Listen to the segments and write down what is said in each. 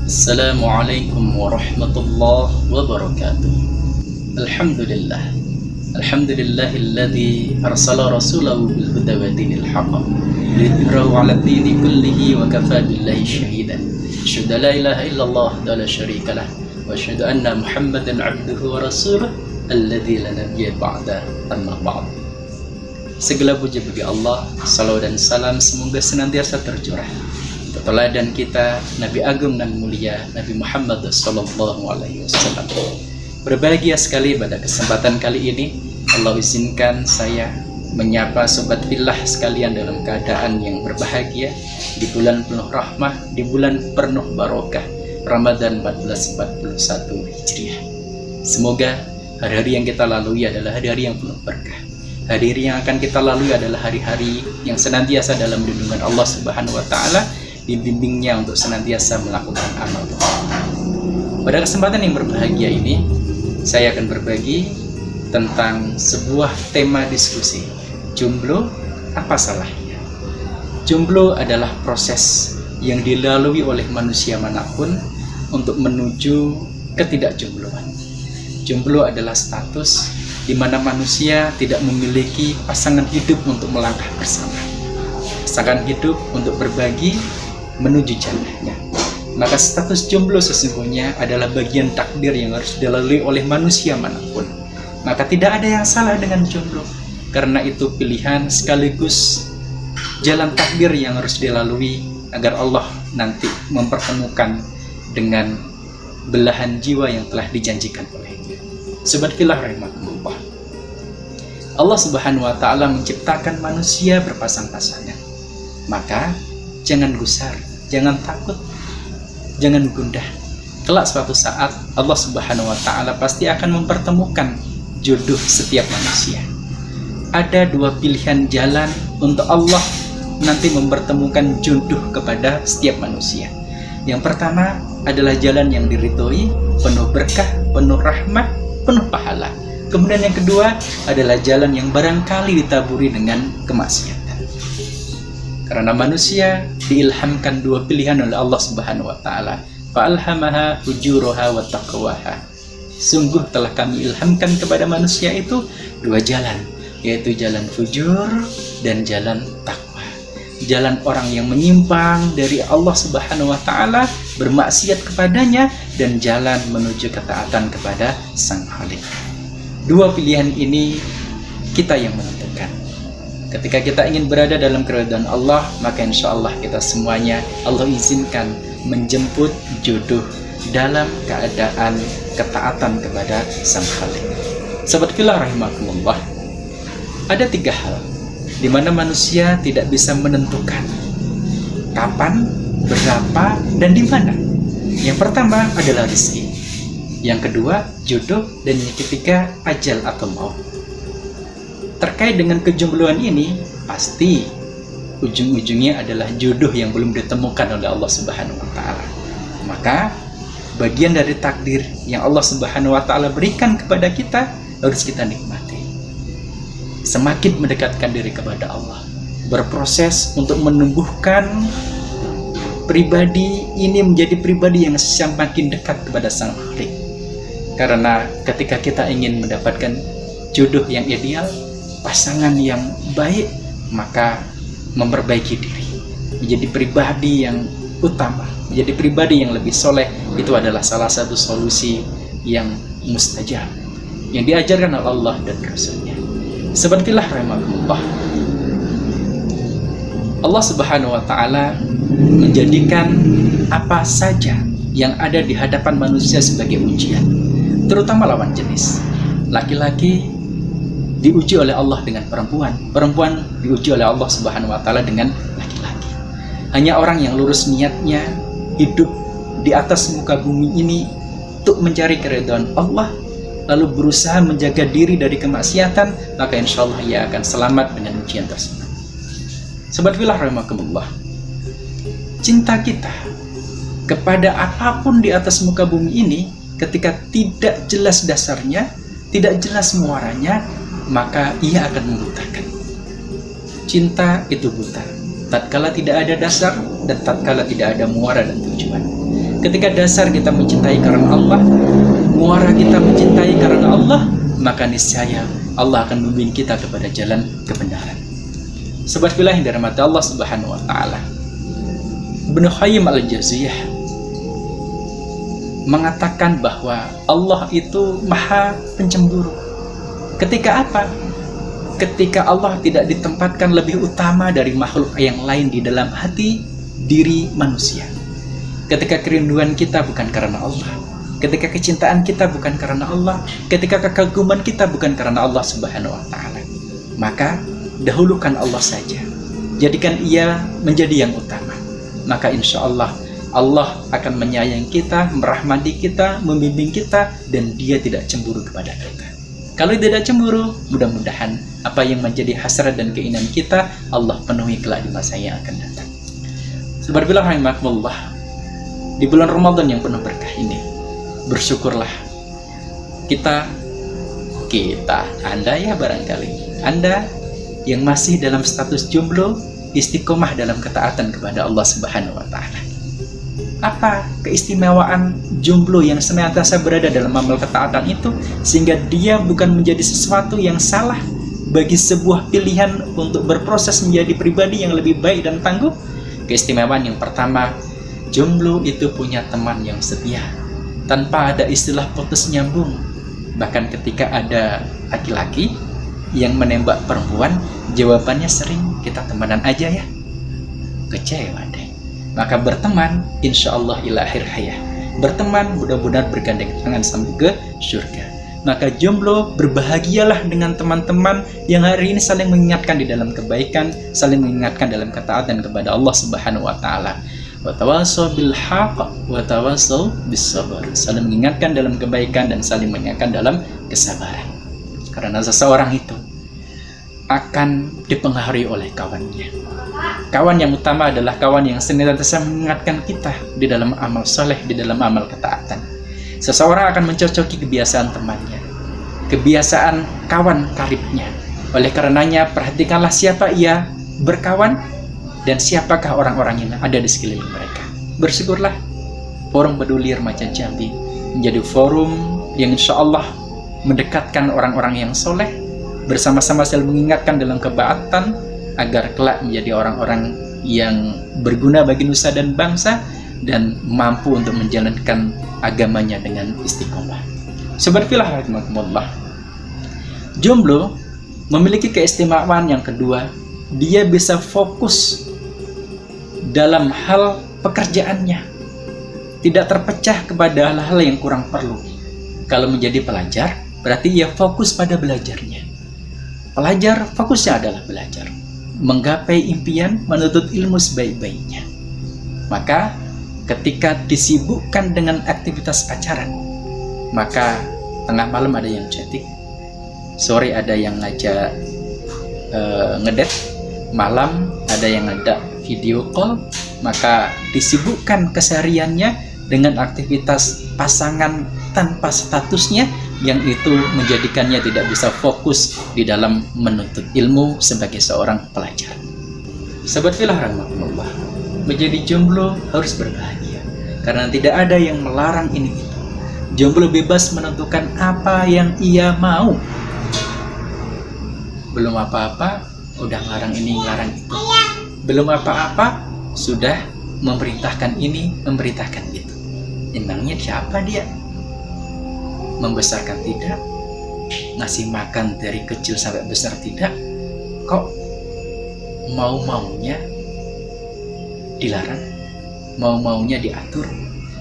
Assalamualaikum warahmatullahi wabarakatuh. Alhamdulillah. Alhamdulillahilladzi arsala rasulahu bil huda wa dinil haqq liyudhhirahu 'ala ad-dini kullihi wa kafaa billahi shahidan. Asyhadu an la ilaha illallah wa la syarika lah wa asyhadu anna Muhammadan 'abduhu wa rasuluh alladzi la nabiyya ba'da, amma ba'd. Segala puji bagi Allah, salawat dan salam semoga senantiasa tercurah teladan kita Nabi Agung dan Mulia Nabi Muhammad sallallahu alaihi wasallam. Berbahagia sekali pada kesempatan kali ini Allah izinkan saya menyapa sobat fillah sekalian dalam keadaan yang berbahagia di bulan penuh rahmah, di bulan penuh barokah Ramadan 1441 Hijriah. Semoga hari-hari yang kita lalui adalah hari-hari yang penuh berkah. Hari-hari yang akan kita lalui adalah hari-hari yang senantiasa dalam lindungan Allah Subhanahu wa taala, dibimbingnya untuk senantiasa melakukan amal. Pada kesempatan yang berbahagia ini, saya akan berbagi tentang sebuah tema diskusi. Jomblo, apa salahnya? Jomblo adalah proses yang dilalui oleh manusia manapun untuk menuju ketidakjombloan. Jomblo adalah status di mana manusia tidak memiliki pasangan hidup untuk melangkah bersama, pasangan hidup untuk berbagi menuju jannahnya. Maka status jomblo sesungguhnya adalah bagian takdir yang harus dilalui oleh manusia manapun. Maka tidak ada yang salah dengan jomblo, karena itu pilihan sekaligus jalan takdir yang harus dilalui agar Allah nanti mempertemukan dengan belahan jiwa yang telah dijanjikan olehnya. Sobat fillah rahimakumullah, Allah Subhanahu wa taala menciptakan manusia berpasang-pasangan. Maka jangan gusar, jangan takut, jangan gundah. Kelak suatu saat Allah Subhanahu wa taala pasti akan mempertemukan jodoh setiap manusia. Ada dua pilihan jalan untuk Allah nanti mempertemukan jodoh kepada setiap manusia. Yang pertama adalah jalan yang diridhoi, penuh berkah, penuh rahmat, penuh pahala. Kemudian yang kedua adalah jalan yang barangkali ditaburi dengan kemaksiatan. Karena manusia diilhamkan dua pilihan oleh Allah Subhanahu wa taala. Fa'alhamaha fujuraha wa taqwaha. Sungguh telah kami ilhamkan kepada manusia itu dua jalan, yaitu jalan fujur dan jalan takwa. Jalan orang yang menyimpang dari Allah Subhanahu wa taala, bermaksiat kepadanya, dan jalan menuju ketaatan kepada Sang Khalik. Dua pilihan ini kita yang menentukan. Ketika kita ingin berada dalam keridhaan Allah, maka insya Allah kita semuanya Allah izinkan menjemput jodoh dalam keadaan ketaatan kepada Sang Khalik. Sahabat fillah rahimakumullah, ada tiga hal di mana manusia tidak bisa menentukan kapan, berapa, dan di mana. Yang pertama adalah rezeki, yang kedua jodoh, dan yang ketiga ajal atau maut. Terkait dengan kejombloan ini, pasti ujung-ujungnya adalah jodoh yang belum ditemukan oleh Allah Subhanahu wa taala. Maka bagian dari takdir yang Allah Subhanahu wa taala berikan kepada kita harus kita nikmati. Semakin mendekatkan diri kepada Allah, berproses untuk menumbuhkan pribadi ini menjadi pribadi yang semakin dekat kepada Sang Khalik. Karena ketika kita ingin mendapatkan jodoh yang ideal, pasangan yang baik, maka memperbaiki diri menjadi pribadi yang utama, menjadi pribadi yang lebih soleh, itu adalah salah satu solusi yang mustajab yang diajarkan oleh Allah dan Rasulnya. Sebablah rahimakumullah, Allah Subhanahu wa taala menjadikan apa saja yang ada di hadapan manusia sebagai ujian, terutama lawan jenis. Laki-laki diuji oleh Allah dengan perempuan, perempuan diuji oleh Allah Subhanahu wa taala dengan laki-laki. Hanya orang yang lurus niatnya hidup di atas muka bumi ini untuk mencari keridhaan Allah, lalu berusaha menjaga diri dari kemaksiatan, maka insya Allah ia akan selamat dengan ujian tersebut. Sobat fillah rahimakumullah, cinta kita kepada apapun di atas muka bumi ini, ketika tidak jelas dasarnya, tidak jelas muaranya, maka ia akan membutakan. Cinta itu buta, tatkala tidak ada dasar dan tatkala tidak ada muara dan tujuan. Ketika dasar kita mencintai karena Allah, muara kita mencintai karena Allah, maka niscaya Allah akan membimbing kita kepada jalan kebenaran. Sobat fillah yang dirahmati Allah Subhanahu wa taala. Ibnu Qayyim al-Jauziyah mengatakan bahwa Allah itu Maha Pencemburu. Ketika apa? Ketika Allah tidak ditempatkan lebih utama dari makhluk yang lain di dalam hati diri manusia. Ketika kerinduan kita bukan karena Allah, ketika kecintaan kita bukan karena Allah, ketika kekaguman kita bukan karena Allah Subhanahu wa taala, maka dahulukan Allah saja. Jadikan Ia menjadi yang utama. Maka insya Allah Allah akan menyayangi kita, merahmati kita, membimbing kita, dan Dia tidak cemburu kepada kita. Kalau tidak cemburu, mudah-mudahan apa yang menjadi hasrat dan keinginan kita Allah penuhi kelak di masa yang akan datang. Subhanallah rahimakumullah. Di bulan Ramadan yang penuh berkah ini, bersyukurlah kita, Anda ya barangkali, Anda yang masih dalam status jomblo, istiqomah dalam ketaatan kepada Allah Subhanahu wa taala. Apa keistimewaan jomblo yang senantiasa berada dalam amal ketaatan itu, sehingga dia bukan menjadi sesuatu yang salah bagi sebuah pilihan untuk berproses menjadi pribadi yang lebih baik dan tangguh? Keistimewaan yang pertama, jomblo itu punya teman yang setia, tanpa ada istilah putus nyambung. Bahkan ketika ada laki-laki yang menembak perempuan, jawabannya sering, kita temanan aja ya. Kecewa deh. Maka berteman, insya Allah ila akhir hayat. Berteman mudah-mudahan bergandeng tangan sampai ke surga. Maka jomblo, berbahagialah dengan teman-teman yang hari ini saling mengingatkan di dalam kebaikan, saling mengingatkan dalam ketaatan kepada Allah Subhanahu wa taala. Wa tawassaw bil haqq wa tawassaw bis sabr. Saling mengingatkan dalam kebaikan dan saling mengingatkan dalam kesabaran. Karena seseorang itu akan dipengaruhi oleh kawannya. Kawan yang utama adalah kawan yang senantiasa mengingatkan kita di dalam amal soleh, di dalam amal ketaatan. Seseorang akan mencocoki kebiasaan temannya, kebiasaan kawan karibnya. Oleh karenanya, perhatikanlah siapa ia berkawan dan siapakah orang-orang yang ada di sekeliling mereka. Bersyukurlah Forum Peduli Remaja Jambi menjadi forum yang insya Allah mendekatkan orang-orang yang soleh, bersama-sama saling mengingatkan dalam ketaatan agar kelak menjadi orang-orang yang berguna bagi nusa dan bangsa dan mampu untuk menjalankan agamanya dengan istiqomah. Sobat fillah rahimakumullah. Jomblo memiliki keistimewaan yang kedua, dia bisa fokus dalam hal pekerjaannya, tidak terpecah kepada hal-hal yang kurang perlu. Kalau menjadi pelajar, berarti ia fokus pada belajarnya. Pelajar fokusnya adalah belajar, menggapai impian, menuntut ilmu sebaik-baiknya. Maka ketika disibukkan dengan aktivitas pacaran, maka tengah malam ada yang chatting, sore ada yang ngajak ngedate, malam ada yang ngajak video call, maka disibukkan kesehariannya dengan aktivitas pasangan tanpa statusnya, yang itu menjadikannya tidak bisa fokus di dalam menuntut ilmu sebagai seorang pelajar. Sahabat fillah rahimakumullah, menjadi jomblo harus berbahagia karena tidak ada yang melarang ini itu. Jomblo bebas menentukan apa yang ia mau. Belum apa-apa udah ngelarang ini, ngelarang itu. Belum apa-apa sudah memerintahkan ini, memerintahkan itu. Emangnya siapa dia? Membesarkan tidak, ngasih makan dari kecil sampai besar tidak, kok mau-maunya dilarang, mau-maunya diatur,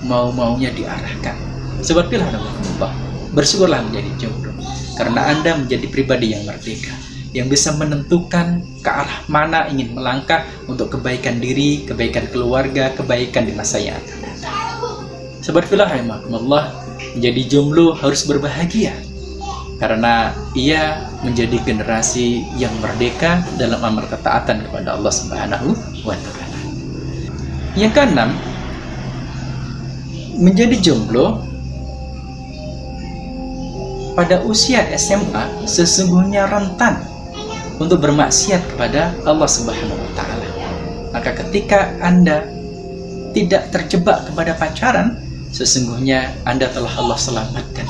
mau-maunya diarahkan. Sobat fillah rahimakumullah, bersyukurlah menjadi jomblo karena Anda menjadi pribadi yang merdeka, yang bisa menentukan ke arah mana ingin melangkah untuk kebaikan diri, kebaikan keluarga, kebaikan di masa yang akan datang. Sobat fillah rahimakumullah, menjadi jomblo harus berbahagia karena ia menjadi generasi yang merdeka dalam amal ketaatan kepada Allah Subhanahu wa taala. Yang keenam, menjadi jomblo pada usia SMA sesungguhnya rentan untuk bermaksiat kepada Allah Subhanahu wa taala. Maka ketika Anda tidak terjebak kepada pacaran, sesungguhnya Anda telah Allah selamatkan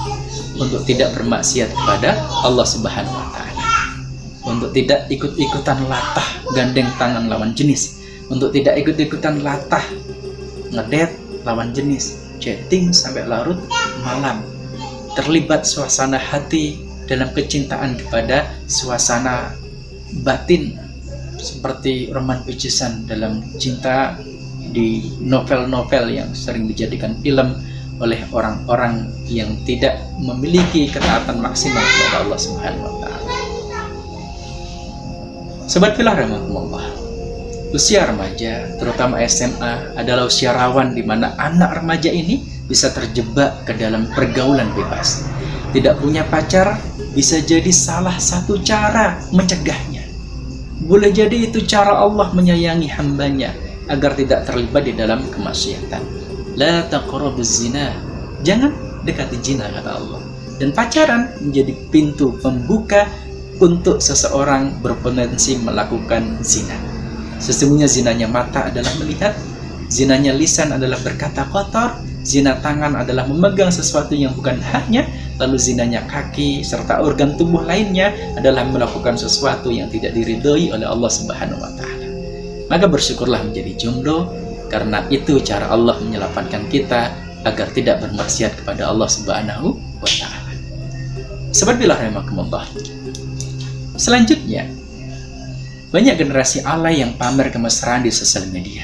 untuk tidak bermaksiat kepada Allah Subhanahu wa Ta'ala, untuk tidak ikut-ikutan latah gandeng tangan lawan jenis, untuk tidak ikut-ikutan latah ngedet lawan jenis, chatting sampai larut malam, terlibat suasana hati dalam kecintaan kepada suasana batin seperti roman picisan dalam cinta di novel-novel yang sering dijadikan film oleh orang-orang yang tidak memiliki ketaatan maksimal kepada Allah Subhanahu wa Ta'ala. Sobat fillah rahimakumullah, usia remaja, terutama SMA, adalah usia rawan di mana anak remaja ini bisa terjebak ke dalam pergaulan bebas. Tidak punya pacar bisa jadi salah satu cara mencegahnya. Boleh jadi itu cara Allah menyayangi hambanya agar tidak terlibat di dalam kemaksiatan. La taqrabuz zina, jangan dekati zina kata Allah. Dan pacaran menjadi pintu pembuka untuk seseorang berpotensi melakukan zina. Sesungguhnya zinanya mata adalah melihat, zinanya lisan adalah berkata kotor, zina tangan adalah memegang sesuatu yang bukan haknya, lalu zinanya kaki serta organ tubuh lainnya adalah melakukan sesuatu yang tidak diridhoi oleh Allah Subhanahu wa Ta'ala. Maka bersyukurlah menjadi jomblo, karena itu cara Allah menyelamatkan kita agar tidak bermaksiat kepada Allah Subhanahu wa Ta'ala. Sobat fillah rahimakumullah, selanjutnya banyak generasi alay yang pamer kemesraan di sosial media.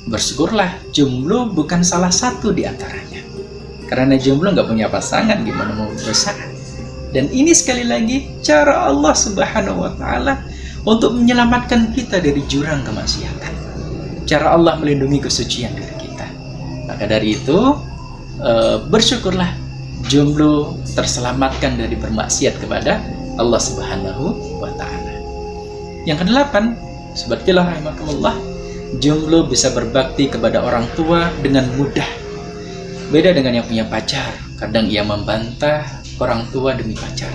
Bersyukurlah jomblo bukan salah satu di antaranya, karena jomblo nggak punya pasangan, gimana mau berusaha. Dan ini sekali lagi cara Allah Subhanahu wa Ta'ala untuk menyelamatkan kita dari jurang kemaksiatan. Cara Allah melindungi kesucian diri kita. Maka dari itu bersyukurlah jomblo terselamatkan dari bermaksiat kepada Allah Subhanahu wa Ta'ala. Yang kedelapan, sobat fillah rahimakumullah, jomblo bisa berbakti kepada orang tua dengan mudah. Beda dengan yang punya pacar, kadang ia membantah orang tua demi pacar.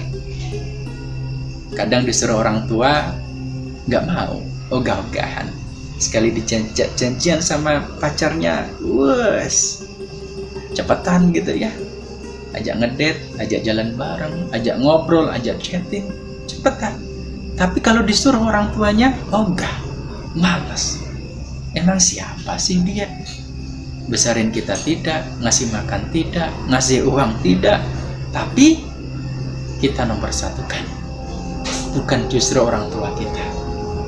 Kadang disuruh orang tua nggak mau, ogah-ogahan. Sekali janjian sama pacarnya, wes cepetan gitu ya. Ajak ngedate, ajak jalan bareng, ajak ngobrol, ajak chatting, cepetan. Tapi kalau disuruh orang tuanya, ogah, malas. Emang siapa sih dia? Besarin kita tidak, ngasih makan tidak, ngasih uang tidak, tapi kita nomor satukan. Bukan justru orang tua kita.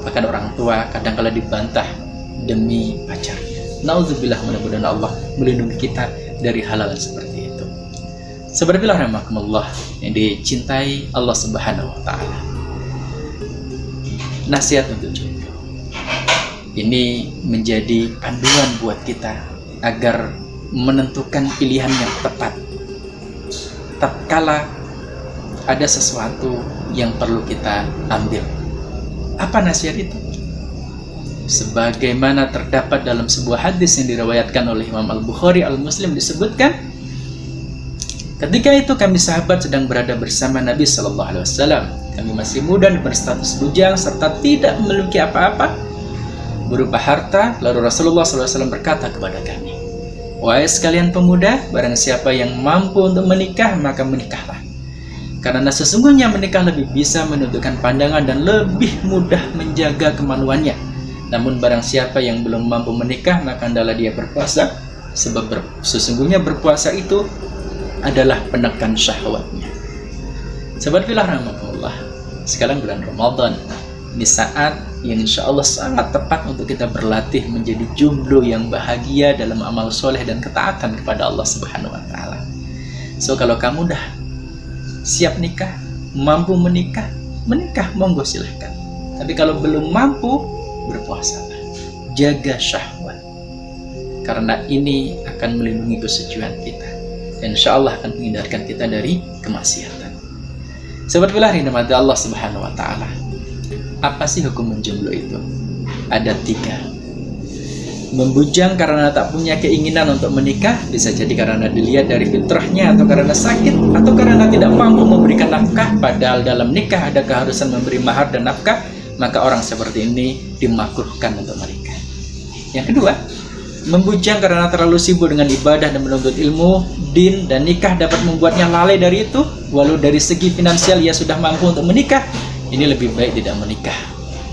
Bahkan orang tua kadang kala dibantah demi pacarnya. Nauzubillah, mudah-mudahan Allah melindungi kita dari hal-hal seperti itu. Sobat fillah rahimakumullah yang dicintai Allah Subhanahu wa Ta'ala, nasihat untuk jomblo ini menjadi panduan buat kita agar menentukan pilihan yang tepat tatkala ada sesuatu yang perlu kita ambil. Apa nasihat itu? Sebagaimana terdapat dalam sebuah hadis yang diriwayatkan oleh Imam Al-Bukhari Al-Muslim, disebutkan, ketika itu kami sahabat sedang berada bersama Nabi Sallallahu Alaihi Wasallam. Kami masih muda dan berstatus bujang serta tidak memiliki apa-apa berupa harta. Lalu Rasulullah SAW berkata kepada kami, wahai sekalian pemuda, barang siapa yang mampu untuk menikah, maka menikahlah. Karena sesungguhnya menikah lebih bisa menundukkan pandangan dan lebih mudah menjaga kemaluannya. Namun barang siapa yang belum mampu menikah, maka hendaklah dia berpuasa, sebab sesungguhnya berpuasa itu adalah penekan syahwatnya. Sobat fillah rahimakumullah, sekarang bulan Ramadan, ini saat yang insya Allah sangat tepat untuk kita berlatih menjadi jomblo yang bahagia dalam amal soleh dan ketaatan kepada Allah Subhanahu wa Ta'ala. So kalau kamu dah siap nikah, mampu menikah, monggo silahkan. Tapi kalau belum mampu, berpuasalah, jaga syahwat, karena ini akan melindungi kesucian kita dan insya Allah akan menghindarkan kita dari kemaksiatan. Sobat fillah rahimati Allah Subhanahu wa Ta'ala, apa sih hukum menjomblo itu? Ada 3. Membujang karena tak punya keinginan untuk menikah, bisa jadi karena dilihat dari fitrahnya, atau karena sakit, atau karena tidak mampu memberikan nafkah, padahal dalam nikah ada keharusan memberi mahar dan nafkah, maka orang seperti ini dimakruhkan untuk menikah. Yang kedua, membujang karena terlalu sibuk dengan ibadah dan menuntut ilmu, din, dan nikah dapat membuatnya lalai dari itu. Walau dari segi finansial ia sudah mampu untuk menikah, ini lebih baik tidak menikah.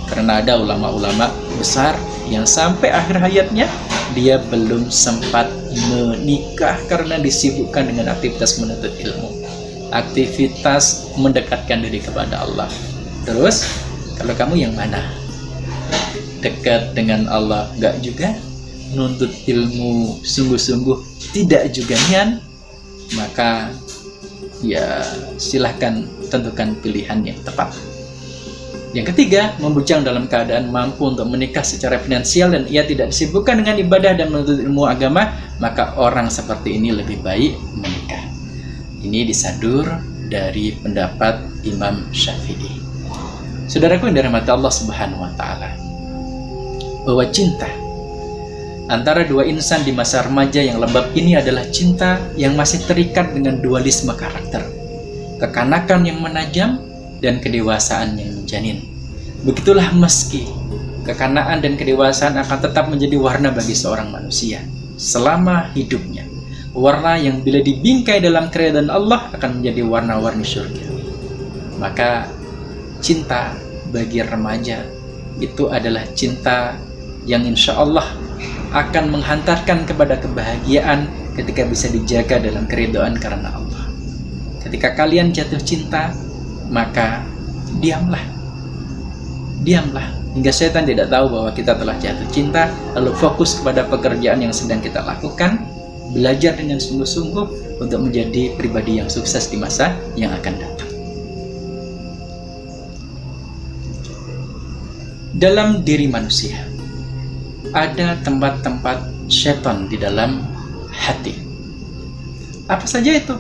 Karena ada ulama-ulama besar yang sampai akhir hayatnya dia belum sempat menikah karena disibukkan dengan aktivitas menuntut ilmu, aktivitas mendekatkan diri kepada Allah. Terus, kalau kamu yang mana? Dekat dengan Allah enggak juga? Nuntut ilmu sungguh-sungguh tidak juga nian? Maka ya silahkan tentukan pilihan yang tepat. Yang ketiga, membujang dalam keadaan mampu untuk menikah secara finansial dan ia tidak disibukkan dengan ibadah dan menuntut ilmu agama, maka orang seperti ini lebih baik menikah. Ini disadur dari pendapat Imam Syafi'i. Saudaraku yang dirahmati Allah Subhanahu wa taala, bahwa cinta antara dua insan di masa remaja yang lembab ini adalah cinta yang masih terikat dengan dualisme karakter, kekanakan yang menajam dan kedewasaan yang menjanin. Begitulah meski kekanaan dan kedewasaan akan tetap menjadi warna bagi seorang manusia selama hidupnya. Warna yang bila dibingkai dalam keridhaan Allah akan menjadi warna-warni surga. Maka cinta bagi remaja itu adalah cinta yang insya Allah akan menghantarkan kepada kebahagiaan ketika bisa dijaga dalam keridhaan karena Allah. Ketika kalian jatuh cinta, maka diamlah hingga setan tidak tahu bahwa kita telah jatuh cinta, lalu fokus kepada pekerjaan yang sedang kita lakukan, belajar dengan sungguh-sungguh untuk menjadi pribadi yang sukses di masa yang akan datang. Dalam diri manusia ada tempat-tempat setan di dalam hati. Apa saja itu?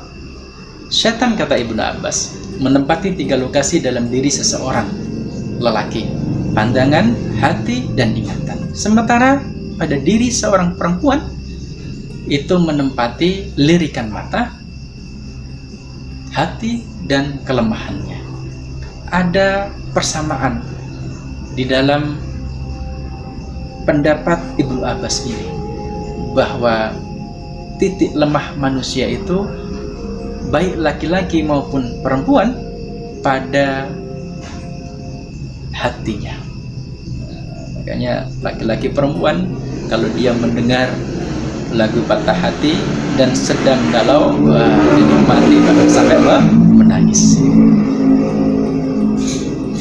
Setan, kata Ibnu Abbas, menempati 3 lokasi dalam diri seseorang lelaki: pandangan, hati, dan ingatan. Sementara pada diri seorang perempuan itu menempati lirikan mata, hati, dan kelemahannya. Ada persamaan di dalam pendapat Ibnu Abbas ini, bahwa titik lemah manusia itu baik laki-laki maupun perempuan pada hatinya. Makanya laki-laki perempuan kalau dia mendengar lagu patah hati dan sedang galau, dinikmati bahkan sampai menangis.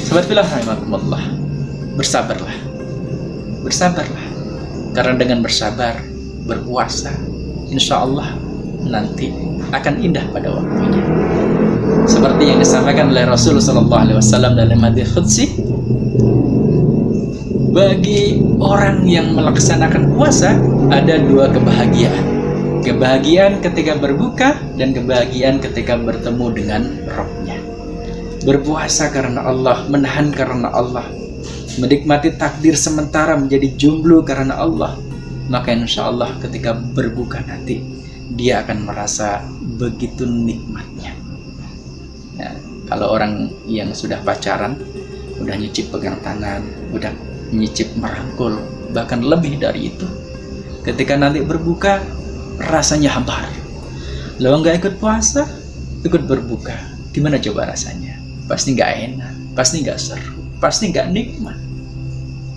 Sobat fillah rahimakumullah, bersabarlah. Karena dengan bersabar, berpuasa, insya Allah nanti akan indah pada waktunya. Seperti yang disampaikan oleh Rasulullah SAW dalam hadis qudsi, bagi orang yang melaksanakan puasa ada 2 kebahagiaan. Kebahagiaan ketika berbuka dan kebahagiaan ketika bertemu dengan Rabb-Nya. Berpuasa karena Allah, menahan karena Allah, menikmati takdir sementara menjadi jomblo karena Allah, maka insya Allah ketika berbuka nanti dia akan merasa begitu nikmatnya. Nah, kalau orang yang sudah pacaran, udah nyicip pegang tangan, udah nyicip merangkul, bahkan lebih dari itu, ketika nanti berbuka rasanya hambar. Lo nggak ikut puasa, ikut berbuka, gimana coba rasanya? Pasti nggak enak, pasti nggak seru, pasti nggak nikmat.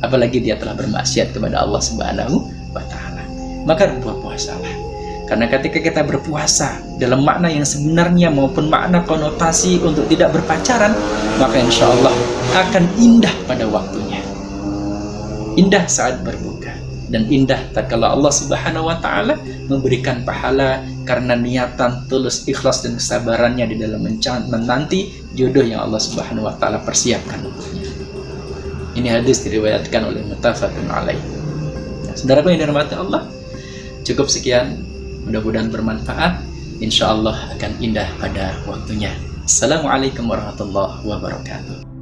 Apalagi dia telah bermaksiat kepada Allah Subhanahu wa Ta'ala. Maka berpuasalah. Karena ketika kita berpuasa dalam makna yang sebenarnya maupun makna konotasi untuk tidak berpacaran, maka insya Allah akan indah pada waktunya. Indah saat berbuka, dan indah tatkala Allah Subhanahu wa Ta'ala memberikan pahala karena niatan tulus, ikhlas, dan kesabarannya di dalam menanti jodoh yang Allah Subhanahu wa Ta'ala persiapkan untuknya. Ini hadis diriwayatkan oleh muttafaqun alaih. Saudaraku yang dirahmati Allah, cukup sekian. Mudah-mudahan bermanfaat. Insya Allah akan indah pada waktunya. Assalamualaikum warahmatullahi wabarakatuh.